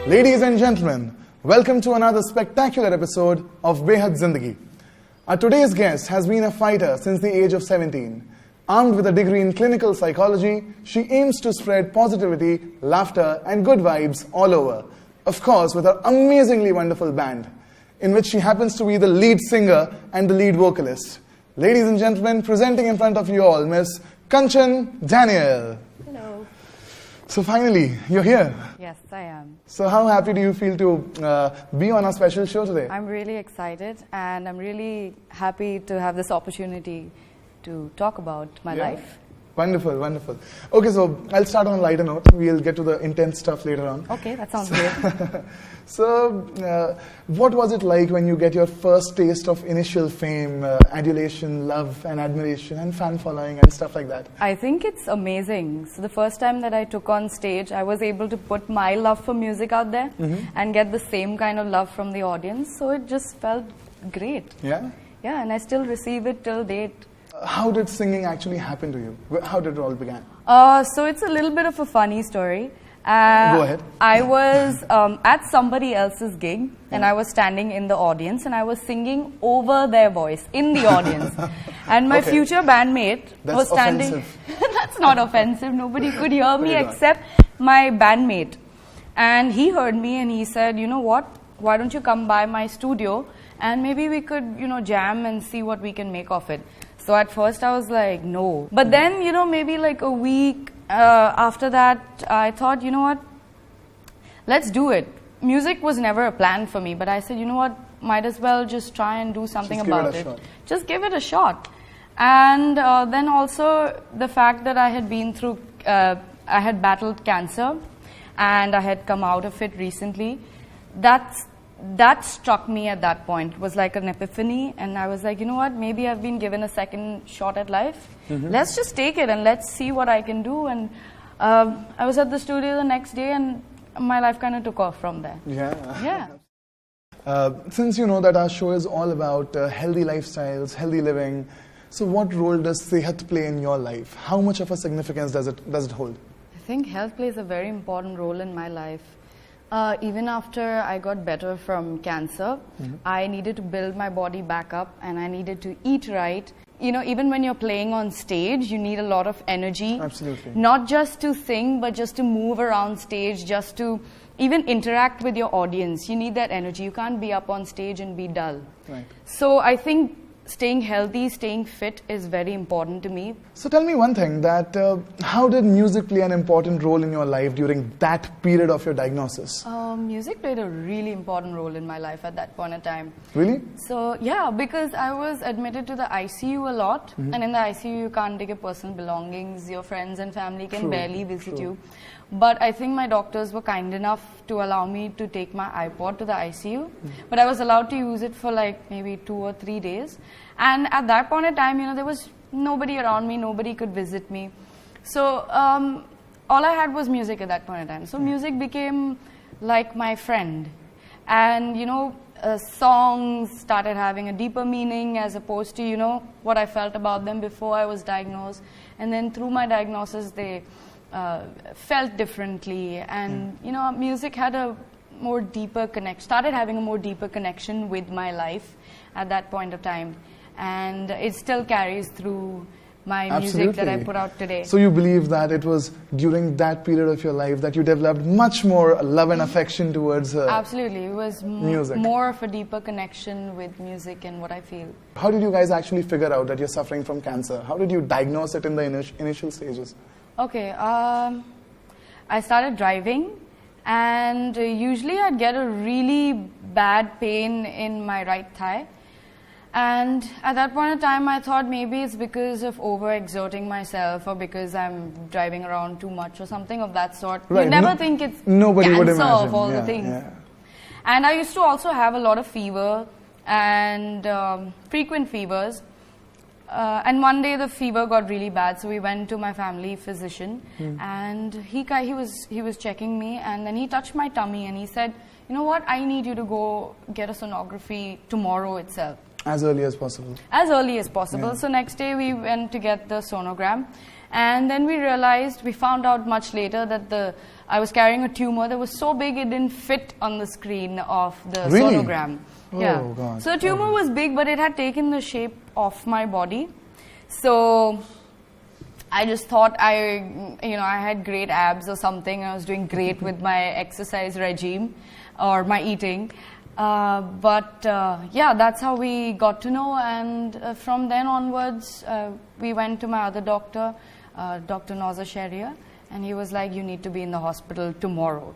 Ladies and gentlemen, welcome to another spectacular episode of Behad Zindagi. Our today's guest has been a fighter since the age of 17. Armed with a degree in clinical psychology, she aims to spread positivity, laughter and good vibes all over. Of course, with her amazingly wonderful band, in which she happens to be the lead singer and the lead vocalist. Ladies and gentlemen, presenting in front of you all, Miss Kanchan Daniel. Hello. So finally, you're here. Yes, I am. So how happy do you feel to be on our special show today? I'm really excited and I'm really happy to have this opportunity to talk about my life. Wonderful, wonderful. Okay, so I'll start on a lighter note. We'll get to the intense stuff later on. Okay, that sounds good. So, what was it like when you get your first taste of initial fame, adulation, love and admiration and fan following and stuff like that? I think it's amazing. So the first time that I took on stage, I was able to put my love for music out there and get the same kind of love from the audience. So it just felt great. Yeah? Yeah, and I still receive it till date. How did singing actually happen to you? How did it all begin? So it's a little bit of a funny story. Go ahead. I was at somebody else's gig and I was standing in the audience and I was singing over their voice in the audience. And my future bandmate was standing. Offensive. That's not offensive. Nobody could hear me except my bandmate. And he heard me and he said, you know what? Why don't you come by my studio and maybe we could, jam and see what we can make of it. So at first I was like, no. But then, maybe like a week after that, I thought, you know what, let's do it. Music was never a plan for me, but I said, you know what, might as well just try and do something about it. Just give it a shot. And then also the fact that I had been through, I had battled cancer and I had come out of it recently, that struck me at that point. It was like an epiphany and I was like, you know what, maybe I've been given a second shot at life. Let's just take it and let's see what I can do. And I was at the studio the next day and my life kind of took off from there. Yeah. Since you know that our show is all about healthy lifestyles, healthy living, so what role does Sehat play in your life? How much of a significance does it hold? I think health plays a very important role in my life. Even after I got better from cancer, I needed to build my body back up and I needed to eat right. Even when you're playing on stage, you need a lot of energy. Absolutely. Not just to sing, but just to move around stage, just to even interact with your audience. You need that energy. You can't be up on stage and be dull. Right. So I think staying healthy, staying fit is very important to me. So tell me one thing, that how did music play an important role in your life during that period of your diagnosis? Music played a really important role in my life at that point in time. Really? So yeah, because I was admitted to the ICU a lot, and in the ICU you can't take your personal belongings, your friends and family can barely visit you. But I think my doctors were kind enough to allow me to take my iPod to the ICU. But I was allowed to use it for like maybe 2 or 3 days. And at that point in time, there was nobody around me, nobody could visit me. So all I had was music at that point in time. So music became like my friend. And songs started having a deeper meaning as opposed to, what I felt about them before I was diagnosed. And then through my diagnosis, they felt differently, and music had a more deeper started having a more deeper connection with my life at that point of time, and it still carries through my music that I put out today. So you believe that it was during that period of your life that you developed much more love and affection towards Absolutely, it was music. More of a deeper connection with music and what I feel. How did you guys actually figure out that you're suffering from cancer? How did you diagnose it in the initial stages? Okay, I started driving and usually I'd get a really bad pain in my right thigh, and at that point in time I thought maybe it's because of overexerting myself or because I'm driving around too much or something of that sort. Right. You never think it's nobody cancer would imagine. Of all the things. And I used to also have a lot of fever and frequent fevers. And one day the fever got really bad, so we went to my family physician, and he was checking me, and then he touched my tummy and he said, you know what, I need you to go get a sonography tomorrow itself. As early as possible. As early as possible. So next day we went to get the sonogram, And then we found out much later that I was carrying a tumor that was so big it didn't fit on the screen of the Really? sonogram. Oh, Yeah. God. So the tumor was big, but it had taken the shape of my body. So I just thought I had great abs or something. I was doing great with my exercise regime or my eating. Yeah, that's how we got to know. And from then onwards, we went to my other doctor, Dr. Nauza Sharia, and he was like, you need to be in the hospital tomorrow.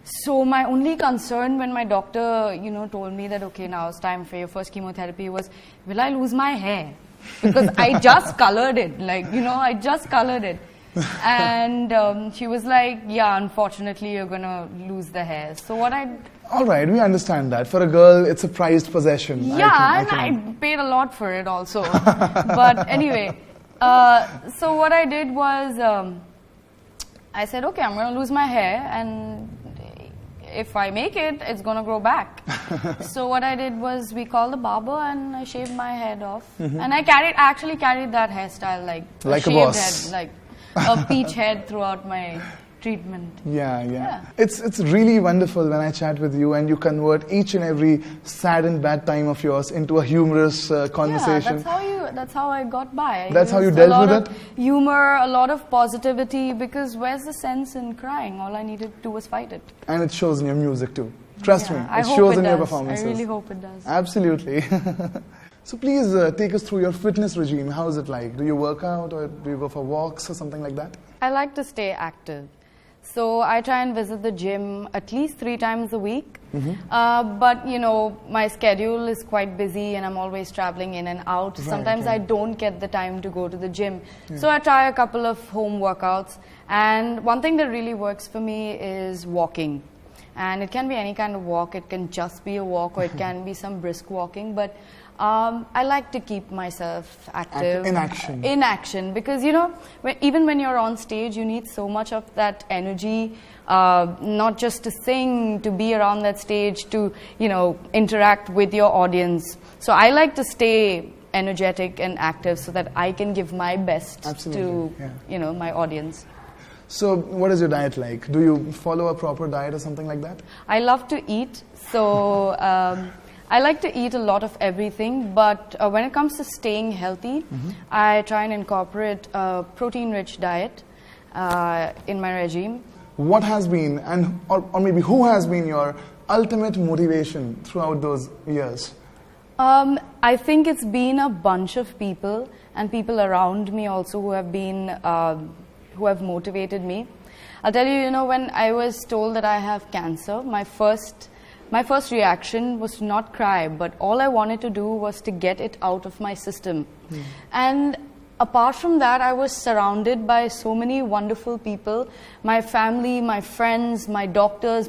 So my only concern when my doctor, told me that, okay, now it's time for your first chemotherapy was, will I lose my hair? Because I just colored it, I just colored it. And she was like, yeah, unfortunately, you're going to lose the hair. So All right, we understand that. For a girl, it's a prized possession. Yeah, I paid a lot for it also. But anyway, so what I did was, I said, okay, I'm going to lose my hair, and if I make it, it's going to grow back. So what I did was, we called the barber and I shaved my head off. And I actually carried that hairstyle like a shaved boss. head, like a peach head throughout my treatment. Yeah. It's really wonderful when I chat with you and you convert each and every sad and bad time of yours into a humorous conversation. Yeah, that's how I got by. That's how you dealt with it? Humor, a lot of positivity, because where's the sense in crying? All I needed to do was fight it. And it shows in your music too. Trust me, I it hope shows it in your does. performances. I really hope it does. Absolutely. So please take us through your fitness regime. How is it like? Do you work out or do you go for walks or something like that? I like to stay active. So I try and visit the gym at least 3 times a week. But, my schedule is quite busy and I'm always traveling in and out. Right, Sometimes right. I don't get the time to go to the gym. So I try a couple of home workouts. And one thing that really works for me is walking. And it can be any kind of walk. It can just be a walk or it can be some brisk walking. But I like to keep myself active. In action. In action. Because, even when you're on stage, you need so much of that energy, not just to sing, to be around that stage, to, interact with your audience. So I like to stay energetic and active so that I can give my best to, my audience. So what is your diet like? Do you follow a proper diet or something like that? I love to eat. So I like to eat a lot of everything, but when it comes to staying healthy, I try and incorporate a protein-rich diet in my regime. What has been, or maybe who has been your ultimate motivation throughout those years? I think it's been a bunch of people and people around me also who have been, who have motivated me. I'll tell you, when I was told that I have cancer, my first reaction was to not cry, but all I wanted to do was to get it out of my system. And apart from that, I was surrounded by so many wonderful people, my family, my friends, my doctors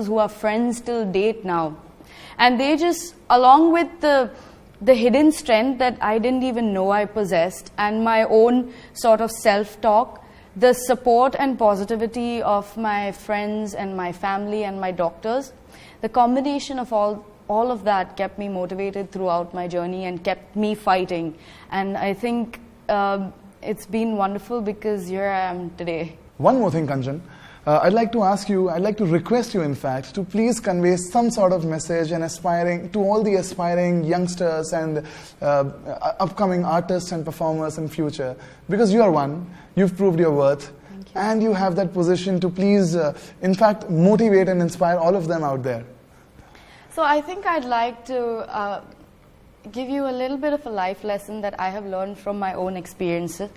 who are friends till date now. And they just, along with the hidden strength that I didn't even know I possessed, and my own sort of self-talk, the support and positivity of my friends and my family and my doctors, the combination of all of that kept me motivated throughout my journey and kept me fighting. And I think it's been wonderful because here I am today. One more thing, Kanchan. I'd like to request you, in fact, to please convey some sort of message and to all the aspiring youngsters and upcoming artists and performers in future. Because you are one, you've proved your worth, and you have that position to please, in fact, motivate and inspire all of them out there. So I think I'd like to give you a little bit of a life lesson that I have learned from my own experiences.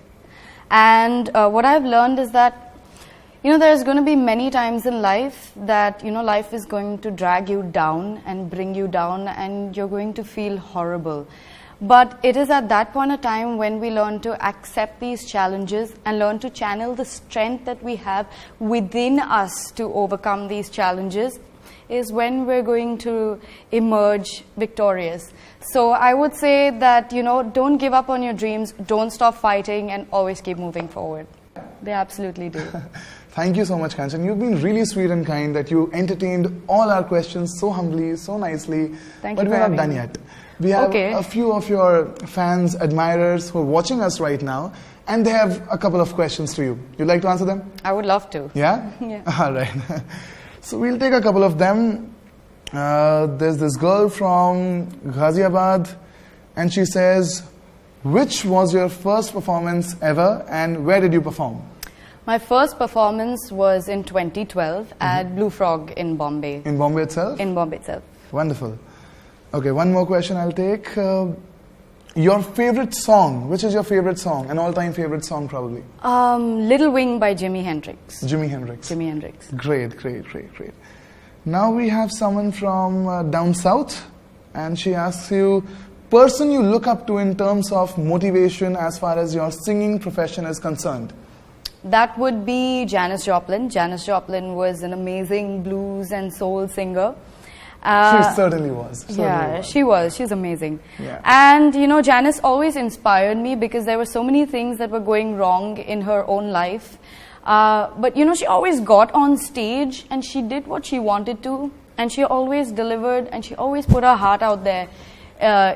And what I've learned is that there's going to be many times in life that, life is going to drag you down and bring you down and you're going to feel horrible. But it is at that point of time when we learn to accept these challenges and learn to channel the strength that we have within us to overcome these challenges is when we're going to emerge victorious. So I would say that, don't give up on your dreams, don't stop fighting, and always keep moving forward. They absolutely do. Thank you so much, Kanchan. You've been really sweet and kind that you entertained all our questions so humbly, so nicely. Thank but you we're for not done having yet. We have Okay. a few of your fans, admirers who are watching us right now, and they have a couple of questions to you. You'd like to answer them? I would love to. Yeah? Yeah. All right. So we'll take a couple of them. There's this girl from Ghaziabad, and she says, which was your first performance ever, and where did you perform? My first performance was in 2012 at Blue Frog in Bombay. In Bombay itself? In Bombay itself. Wonderful. Okay, one more question I'll take. Your favorite song. Which is your favorite song? An all-time favorite song, probably. Little Wing by Jimi Hendrix. Jimi Hendrix. Jimi Hendrix. Great, great, great, great. Now we have someone from down south, and she asks you, person you look up to in terms of motivation as far as your singing profession is concerned. That would be Janis Joplin. Janis Joplin was an amazing blues and soul singer. She certainly was. Yeah, she was. She's amazing. Yeah. And, you know, Janis always inspired me because there were so many things that were going wrong in her own life. But, you know, she always got on stage and she did what she wanted to. And she always delivered and she always put her heart out there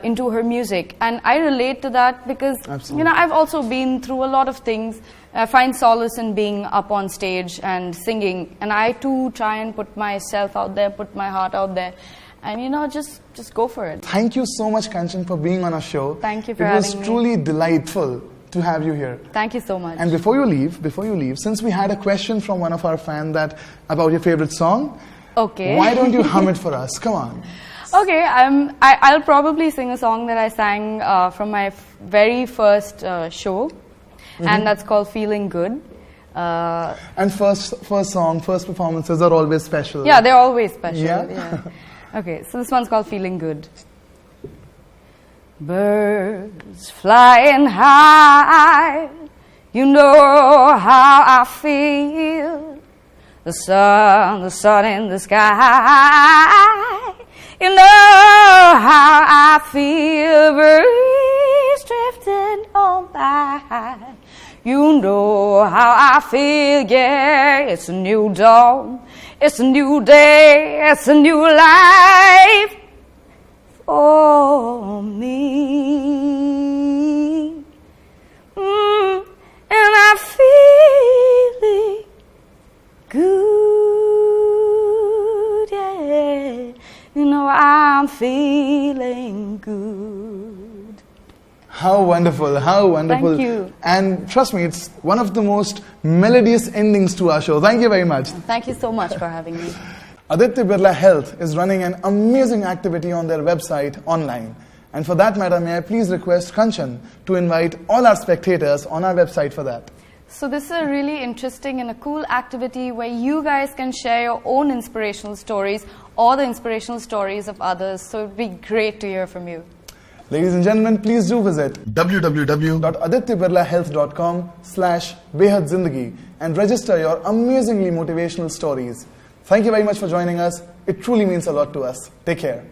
into her music. And I relate to that because, Absolutely. you know, I've also been through a lot of things. I find solace in being up on stage and singing, and I too try and put myself out there, put my heart out there, and you know, just go for it. Thank you so much, Kanchan, for being on our show. Thank you for It having was me. truly delightful to have you here. Thank you so much. And before you leave, since we had a question from one of our fans about your favorite song, Okay. why don't you hum it for us? Come on. Okay, I'll probably sing a song that I sang from my very first show, and that's called Feeling Good. And first song, first performances are always special. Yeah, they're always special. Yeah? Okay, so this one's called Feeling Good. Birds flying high, you know how I feel. The sun in the sky, you know how I feel. Breeze drifting on by, you know how I feel. Yeah, it's a new dawn, it's a new day, it's a new life for me. And I'm feeling good, yeah. You know I'm feeling good. How wonderful, how wonderful. Thank you. And trust me, it's one of the most melodious endings to our show. Thank you very much. Thank you so much for having me. Aditya Birla Health is running an amazing activity on their website online. And for that matter, may I please request Kanchan to invite all our spectators on our website for that. So this is a really interesting and a cool activity where you guys can share your own inspirational stories or the inspirational stories of others. So it would be great to hear from you. Ladies and gentlemen, please do visit www.adityabirlahealth.com/behadzindagi and register your amazingly motivational stories. Thank you very much for joining us. It truly means a lot to us. Take care.